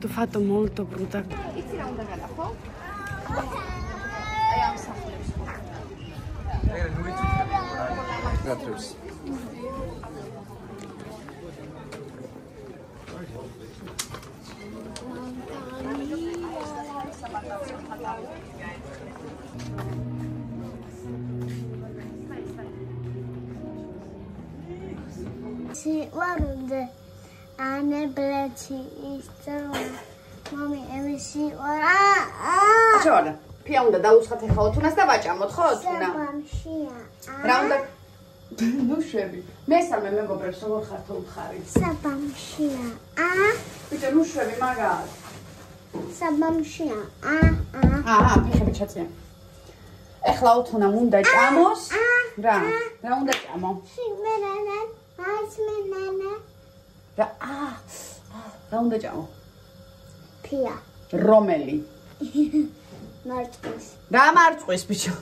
Tu fatto molto brutta. იცი რა უნდა განახო? აი ამ სახლებს. ეგრე ნუ იცით გათრებს. Siwarunde ane blechi istro mami emisi ora ჩავარდა. ფია უნდა დაუცხათ ახლა ოთუნას და ვაჭამოთ ხო ოთუნა? საბამშია რა უნდა ნუ შვები. მესამე მეგობრებს როგორ ხართ უთხარი? საბამშია ბიჭო ნუ შვები მაგარ. საბამშია აჰა ფეხები ჩაწია. ეხლა ოთუნა უნდა ჭამოს. რა უნდა ჭამო? სიმენანა აისმენანა რა უნდა ჭამო? ფია რომელი? მარწყვის რა მარწყვის ბიჭო?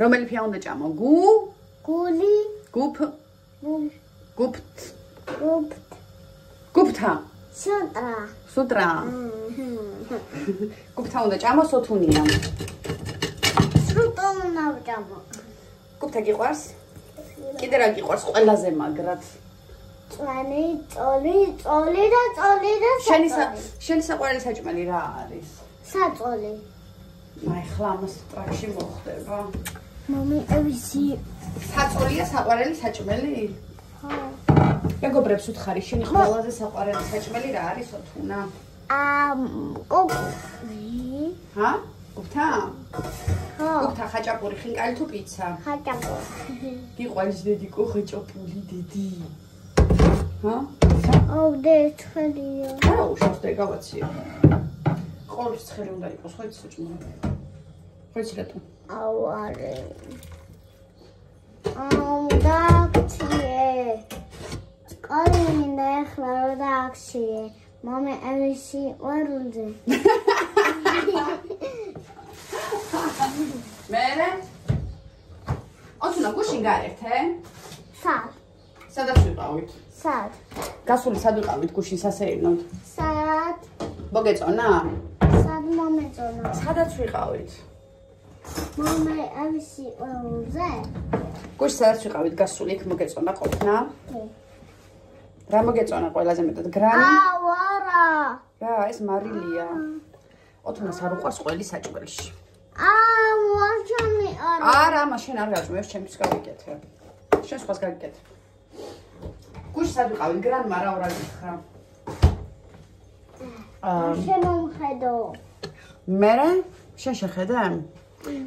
რომელი ფია უნდა ჭამო? გული გუფთა სუტრა გუფთა უნდა ჭამოს ოთუნია. სრუტო უნდა ჭამო. გუფთა გიყვარს? კიდე რა გიყვარს ყველაზე მაგრად? წვენი, წოლი და შენი საყვარელი საჭმელი რა არის? საწოლი. აი ხლა ამას ტრაქში მოხდება. მომი ევისი. საწოლია საყვარელი საჭმელი? ხო. მეგობრებს უთხარი, შენი ყველაზე საყვარელი საჭმელი რა არის ოთუნა? კოკვი. ჰა? გუფთა? ხო. გუფთა ხაჭაპური ხინკალი თუ პიცა? ხაჭაპური. გიყვარს დედიკო ხაჭაპური დედი? ჰა? დეთხელია. არა უშავს დეგავაცია. ყოლის ცხელი უნდა იყოს, ხო იცი საჭმელი? ხო იცი რატო? ავარე. დააქციე. სკოლი მინდა ახლა რომ დააქციე. მომე ევისი ვარულზე. მერე? ოთუნა გუშინ გაერთე? სად? სადაც ვიყავით? სად? გასული სად ვიყავით გუშინ სასეირნოდ? სად? მოგეწონა? სად მომეწონა? სადაც ვიყავით? მომე ევისი ვარულზე? გუშინ სადაც ვიყავით გასული იქ მოგეწონა ყოფნა? კი. რა მოგეწონა ყველაზე მეტად? გრანი? ვარა. რა, ეს მარილია. ოთუნას არ უყვარს ყველი საჭმელში. ვარჯამი არა. არა, მაშინ არ გაჭმევს, ჩემთვის გავიკეთე. შენ სხვას გაგიკეთე. გუშინ სად ვიყავით? გრანმა რა ორა გითხრა? შემომხედო. მერე? შენ შეხედე?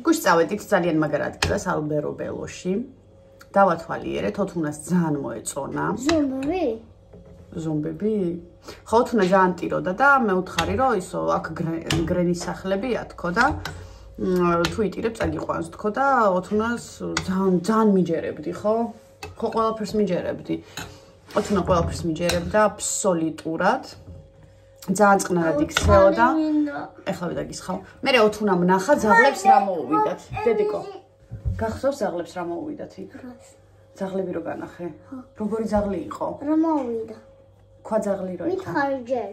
გუშინ წავედით ძალიან მაგარ ადგილას ალბერო ბელოში. დავათვალიერეთ, ოთუნას ძალიან მოეწონა. ზომბები? ხო, ოთუნა ძალიან ტიროდა და მე უთხარი რომ ისო აქ გრენის სახლებია თქო და თუ იტირებ წაგიყვანს თქო და ოთუნას ძალიან მიჯერებდი, ხო? ხო, ყველაფერს მიჯერებდი. ოთუნა ყველაფერს მიჯერებდა აბსოლუტურად. ძალიან წყნარად იქცეოდა. ეხლა ვიდაგისხავ. მერე ოთუნა მნახა ძაღლებს რა მოუვიდათ. დედიკო. გახსოვს ძაღლებს რა მოუვიდათ იქ? ძაღლები რო განახე? როგორი ძაღლი იყო? რა მოვიდა? ქვა ძაღლი რო იყო. მითხარი ჯერ.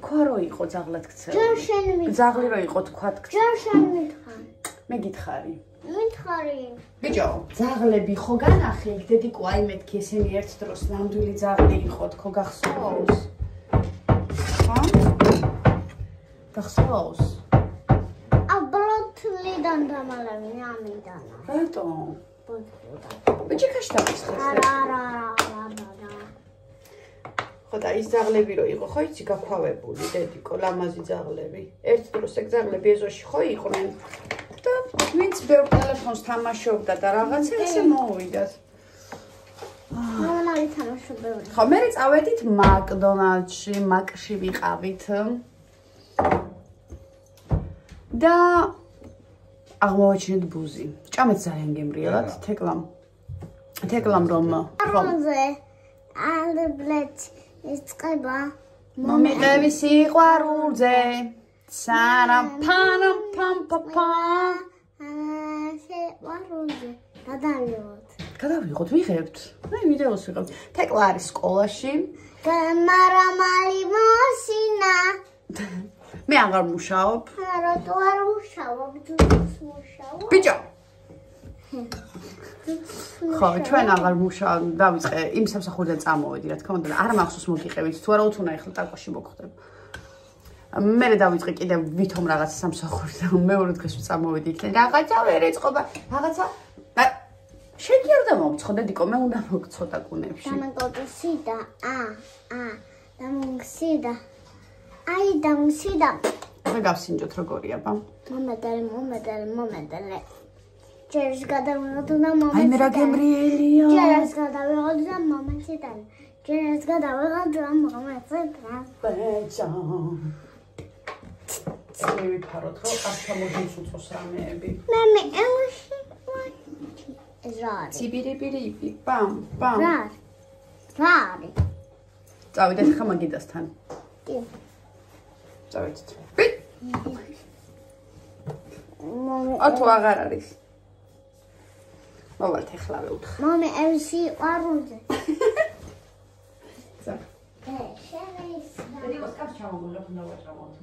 ქვა რო იყო ძაღლად ქცეული. ჯერ შენ მითხარი. ძაღლი რო იყო თქვათ. ჯერ შენ მითხარი. მე გითხარი. მითხარი. ბიჭო, ძაღლები ხო განახე? დედიკო, აი მეთქი ესენი ერთ დროს ნამდვილი ძაღლი იყო თქო გახსოვს? ხა? გახსოვს? აბლოთლიდან დამალავი ამიდან. რატო? ბიჭი ქაშტაბის არა. ხო და ის ძაღლები რო იყო, ხო იცი გაქვავებული დედიკო, ლამაზი ძაღლები. ერთ დროს ეგ ძაღლები ეზოში ხო იყვნენ. და ვინც ბევრ ტელეფონს თამაშობდა და რაღაცა ესე მოუვიდათ. მამანა თამაშობდა. ხო, მე წავედით მაკდონალდში, მაკში ვიყავით. და აღმოვაჩინეთ ბუზი. ჭამეთ ძალიან გემრიელად, თეკლამ რომ რომზე ალბლეთ ისწყება მომიყევი სიყვარულზე სანამ პანამ პამ პამ სიყვარულზე გადავიღოთ ვიღებთ აი ვიდეოს ვიღებთ თეკლა არის სკოლაში მარამალი მე აღარ მუშაობ. არა, თუ არ მუშაობ, დუს მუშაობ. ბიჭო. ხო, ჩვენ აღარ მუშაობ, დავიწყე იმ სამსახურიდან წამოვედი, რა თქმა უნდა, არ მახსოვს მოგიყევით, თუ არა უთუნა ახლა ტაკოში მოგხდება. მე დავიწყე კიდევ ვითომ რაღაც სამსახურიდან, მეორე დღეს წამოვედი იქიდან. რაღაცა ვერ ეწყობა, რაღაცა შეგიარდა მომწოდე დიკო, მე უნდა მოგწოდა კუნებში. დამოგწიდა, დამოგწიდა. აი, დამოგწიდა. მე გავსინჯოთ როგორია, ბა. მომედალე. ჯერს გადავიღოთ და მომენტიდან. აი მე რა გემრიელია. ჯერს გადავიღოთ და მომენტიდან. ჯერს გადავიღოთ და მომენტიდან. ბეჭო. მე ვიფაროთ, რომ არ ჩამოდის უწოს რამეები. მე ემოში. ზარი. ციბირიბირიბი, პამ. ზარი. წავიდეთ ხა მაგიდასთან. კი. წავიდეთ. ათო აღარ არის. მოვალთ ეხლავე უთხრა. მომე ემში ყარულზე. ზა. შენეს. დედიკოს კაც ჩამოვიღოთ უნდა ვაჭამოთ.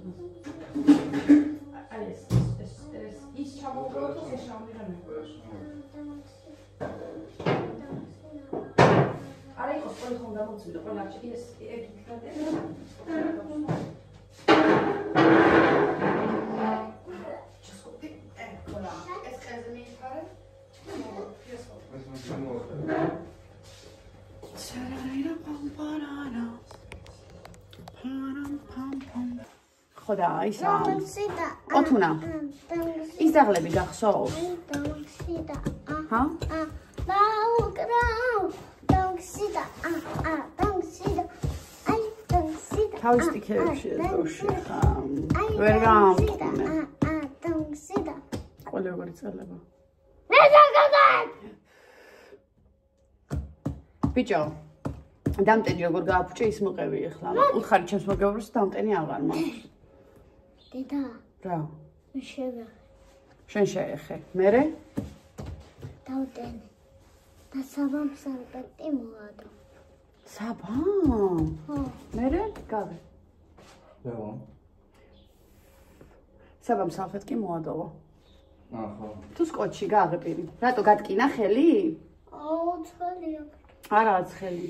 აი ის ჩამოვიღოთ ეს შამირანე. არა იყოს ყველი ხომ დამოწვიდო ყველა ჩი ეს ეკიკრატე. ჩასკოპი ეკოლა ეს ხეზე მიიფარე. ხოდა ის ოთუნა ის დაღლები გახსოვს? ჰა? თავის ტიქებში ეძოში ხამ. ვერ გამტყუნე. ყოლე როგორი წელება. ბიჭო, დამტენი როგორ გააფუჭე ის მოყევი ახლა. უთხარი ჩემს მოგეუბნებს დამტენი აღარ მაქვს. დედა. რა? შევე. შენ შეეხე. მერე? დავტენი. და საბამ სალპეტი მოადო. საბამ? ხო. მერე? გავე. რა? საბამ სალფეტი მოადოვა. ხო. თუ სკოტში გააღებინი. რატო გატკინა ხელი? ცხელია. არაა ცხელი.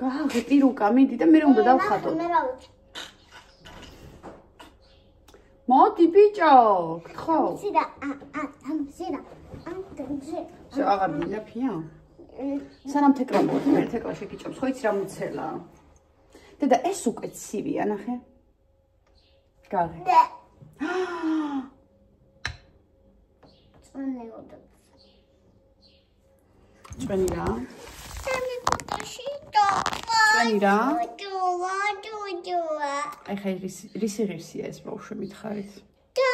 გააღე პირუკა მიდი და მე უნდა დავხატო. მე რა ვიცი. მოდი ბიჭო, გთხოვ. დამსიდა, დამსიდა. დამსიდა. შე აღარ გინაფია? სანამ თეკლა მოდი, მე თეკლა შეგიჭობს, ხო იცი რა მოცელა. დედა ეს უკვე ცივია, ნახე. გააღე. წონეოდა. წვენი რა? სამი კუტაში და. წვენი რა? ჯუა. აი ხა რისი ღირსია ეს ბავშვი მითხარით? და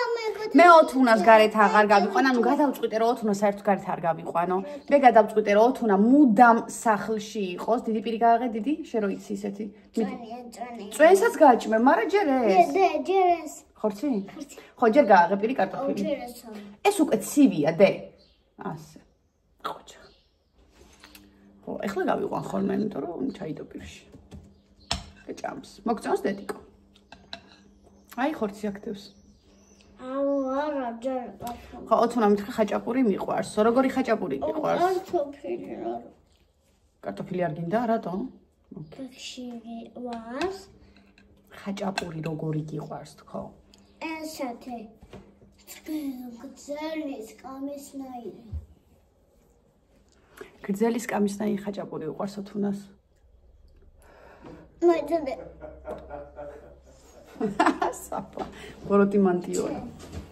მე ოთუნას გარეთ აღარ გავიყვან, ანუ გადავწყვიტე რომ ოთუნა საერთოდ გარეთ არ გავიყვანო. მე გადავწყვიტე რომ ოთუნა მუდამ სახლში იყოს, დიდი პირი გააღე, დიდი, შენ რო იცი ისეთი. წვენი. წვენსაც გააჭმე, მაგრამ ჯერ ეს. ჯერ ეს. ხორცი? ხო, ჯერ გააღე პირი კარტოფილი. ჯერ ეს. ეს უკვე ცივია, დე. ასე. ყოჩა. ხო, ეხლა გავიყვან ხოლმე, იმიტომ რომ ჩაიდო პირში. ეჭამს. მოგწონს დედიკო? აი ხორცი აქტივს. არა, ჯერ გახსოვს. ხო, ოთუნა მითხრა ხაჭაპური მიყვარს. როგორი ხაჭაპური მიყვარს? კარტოფილი რა. კარტოფილი არ გინდა, რატო? კაქშირი ვას. ხაჭაპური როგორი გიყვარს თქო? ესეთი. გრძელის კამისნაირი. გრძელის კამისნაირი ხაჭაპური უყვარს ოთუნას? მოიძებე. საფა, ბოროტი მანტიოა.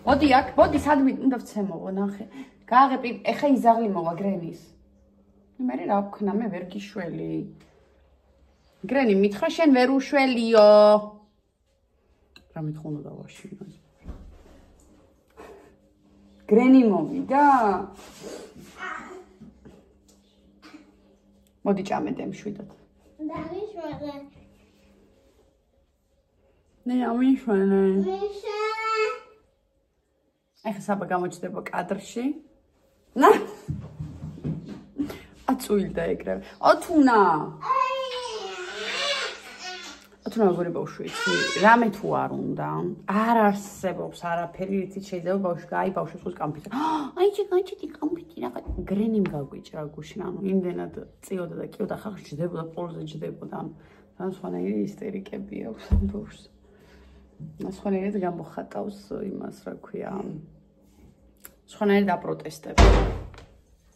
მოდი აქ, მოდი სადმე უნდა ვცემოო, ნახე. გააღები, ეხა იზაღლი მოვა გრენის. მე რა ვქნა, მე ვერ გიშველი. გრენი მითხრა შენ ვერ უშველიო. რა მითხუნა დავაშინო. გრენი მოვიდა. მოდი ჭამე დემშვიდოთ. დავიშვენე. ნე ამიშვენე. მიშვენე. ეხა საბა გამოჩნდება კადრში. ნა. აწუილდა ეგრევე. ოთუნა. თუ როგორი ბავშვი იცი, რამე თუ არ უნდა, არ არსებობს არაფერი, რითიც შეიძლება ბავშვი გაი ბავშვს ხოს კამფიტი. აი ჩი კამფიტი რაღაც გრენიმ გაგვიჭრა გუშინ, ანუ იმდენად წიოდა და კიოდა ხალხი ჯდებოდა, პოლზე ჯდებოდა. ან სხვანაირი ისტერიკები აქვს ბავშვს. სხვანაირად გამოხატავს იმას, რა ქვია, სხვანაირად აპროტესტებს.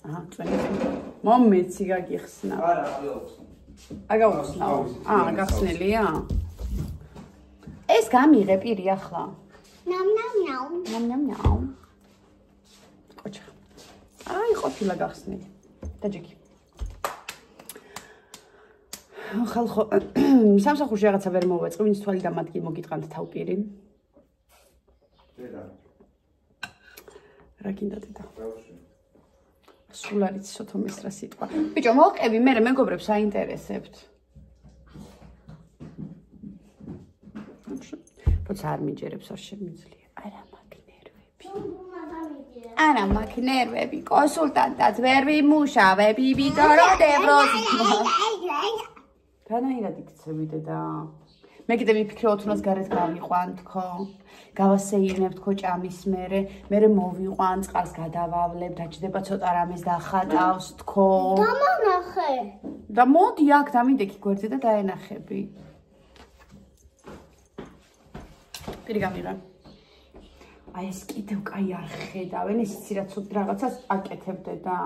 აჰა, წვენი. მომეცი გაგიხსნა. არა, აგაუხსნაო. გახსნელია? ეს გამიღე პირი ახლა. ნამ. კოჩა. აი, ყოფილა გახსნილი. დაჯექი. ხალხო, სამსახურში რაღაცა ვერ მოვეწყი, ვინც თვალი დამადგი მოგიტყანთ თავპირი. დედა. რა გინდა დედა? სულ არ იცი სოთომის რა სიტყვა. ბიჭო, მოვყევი, მე მეგობრებს აინტერესებთ. როცა არ მიჯერებს, არ შემიძლია. არა მაქვს ნერვები. კონსულტანტად ვერ ვიმუშავები, ვიდოროდ ევროზი. რანაირად იქცევი დედა? მე კიდე ვიფიქრე ოთუნას გარეთ გავიყვან თქო. გავასეირნებ თქო ჭამის მერე მოვიყვან, წყალს გადავავლებ, დაჭდება ცოტა რამეს დახატავს თქო. დამონახე. და მოდი აქ დამიდექი გვერდზე და დაენახები. პირი გამიღე. აი ეს კიდევ კაი არ ხედავენ, ეს იცი რა ცოტა რაღაცას აკეთებდე და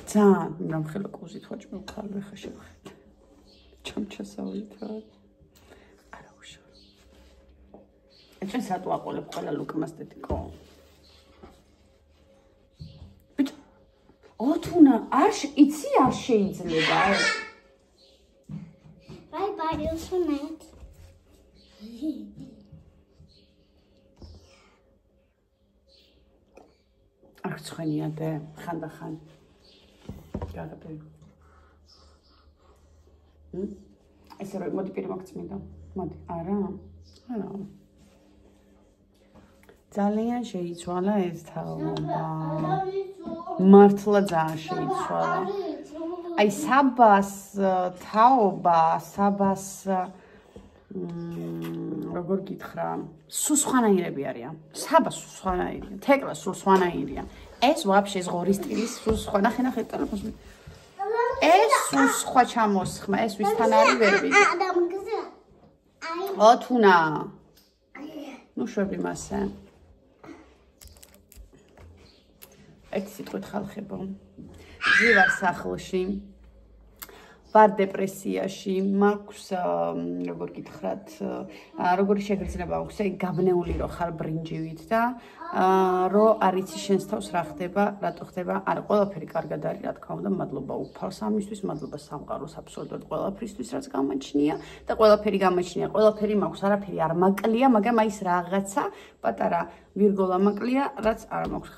ძალიან მომხელო კუზით ვაჭ მოვხალე ხა შევხედე. ჩამჩასავლით რა. არა უშავ. ეჭენ სატუ აყოლებ ყველა ლუკმას დედიკო. ბიჭო, ოთუნა არ იცი არ შეიძლება. Bye bye, you smart. არ ცხენია და ხანდახან. გაგაბე. ესე რომ მოდი პირი მოგწმინდა. მოდი, არა. ძალიან შეიცვალა ეს თაობა. მართლა ძალიან შეიცვალა. აი საბას თაობა, საბას როგორ გითხრა, სულ სხვანაირები არიან. საბა სულ სხვანაირია, თეკლა სულ სხვანაირია. ეს ვაფშე ზღორის სტილის სულ სხვა. ნახე ტელეფონს. ეს სულ სხვა ჩამოსხმა, ეს ვისთან არის ვერ ვიდე. ოთუნა. ნუ შვები მასე. ერთი სიტყვით ხალხებო. ვარ სახლში. ვარ დეპრესიაში, მაქვს როგორ გითხრათ, როგორი შეგრძნება აქვს, აი გაბნეული რო ხარ ბრინჯივით და რო არ იცი შენს თავს რა ხდება, რატო ხდება, არა ყველაფერი კარგად არის, რა თქმა უნდა, მადლობა უფალს ამისთვის, მადლობა სამყაროს აბსოლუტურად ყველაფრისთვის, რაც გამოჩნია და ყველაფერი გამოჩნია, ყველაფერი მაქვს, არაფერი არ მაკლია, მაგრამ აი ეს რაღაცა პატარა ვირგოლა მაკლია, რაც არ მაქვს,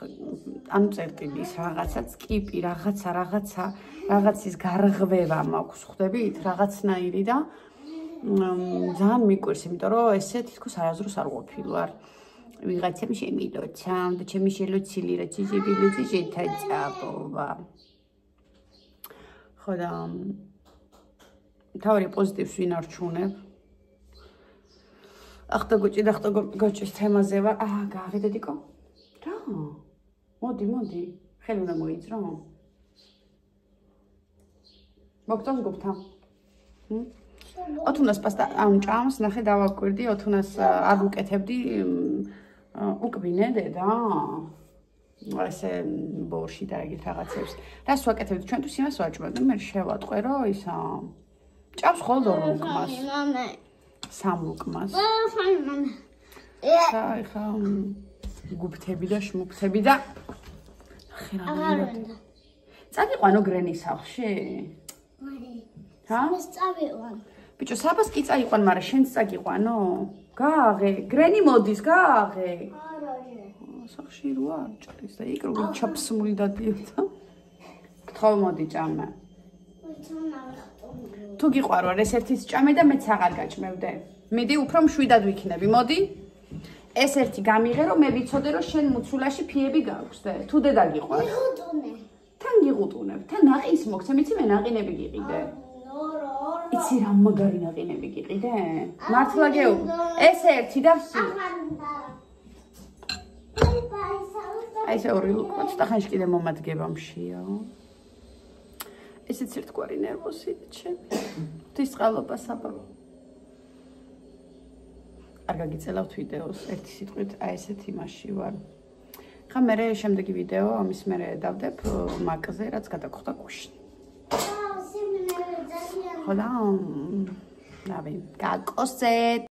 ანუ წერტილის რაღაცაც, კიპი, რაღაცის გარღვევა მაქვს, ხვდებით, რაღაცნაირი და ძალიან მიყვარს, იმიტომ რომ ესე თითქოს არაზრუს არ ყოფილვარ. ვიღაცამ შემილოცა და ჩემი შელოცილი რა ჩიჟებილოცი შეთაჭაპობა. ხო და თავი პოზიტივს ვინ არჩუნებ? ახტა გოჭის თემაზე ვარ. გააღე დედიკო? რა? მოდი. ხელი უნდა მოიძრო? მოგწონს გუფთა? ოთუნას პასტა ამ ჭამს, ნახე დავაკვირდი, ოთუნას არ უკეთებდი უკბინე დედა. ესე ბორში და ეგეთ რაღაცებს. რას ვაკეთებდი? ჩვენთვის იმას ვაჭმევდი, მე შევატყვე რომ ისა ჭამს ხოლმე ორ ლუკმას. სამ ლუკმას. აი ხა გუფთები და შმუქთები და ხე რა გინდა. წაგიყვანო გრენის სახლში? ჰა? წავიყვან. ბიჭო, საბას კი წაიყვან, მაგრამ შენც წაგიყვანო? გააღე, გრენი მოდის, გააღე. სახში რო არ ჭრის და იქ როგორ ჩაფსმული დადიოდა. გთხოვ მოდი ჭამე. თუ გიყვარ ვარ ეს ერთის ჭამე და მეც აღარ გაჭმევდე. მიდი უფრო მშვიდად ვიქნები, მოდი. ეს ერთი გამიღე რომ მე ვიცოდე რომ შენ მუცულაში ფიები გაქვს და თუ დედა გიყვარ. თან გიღუტუნებ, თან ნაყინს მოგცემ, იცი მე ნაყინები გიყიდე. იცი რა მაგარი ნაყინები გიყიდე. იყიდე? მართლა გეუბ. ეს ერთი და სულ. აი ეს ორი ლუკო ცოტახანში კიდე მომადგება მშიო. ესეც ერთგვარი ნერვოსი ჩემი. ღვთისწყალობა საბა. არ გაგიწელავთ ვიდეოს ერთი სიტყვით აი ესეთ იმაში ვარ. ხა მე შემდეგი ვიდეო ამის მერე დავდებ მაკზე რაც გადაგხვდა გუშინ. ხო და რავი გაკოსეთ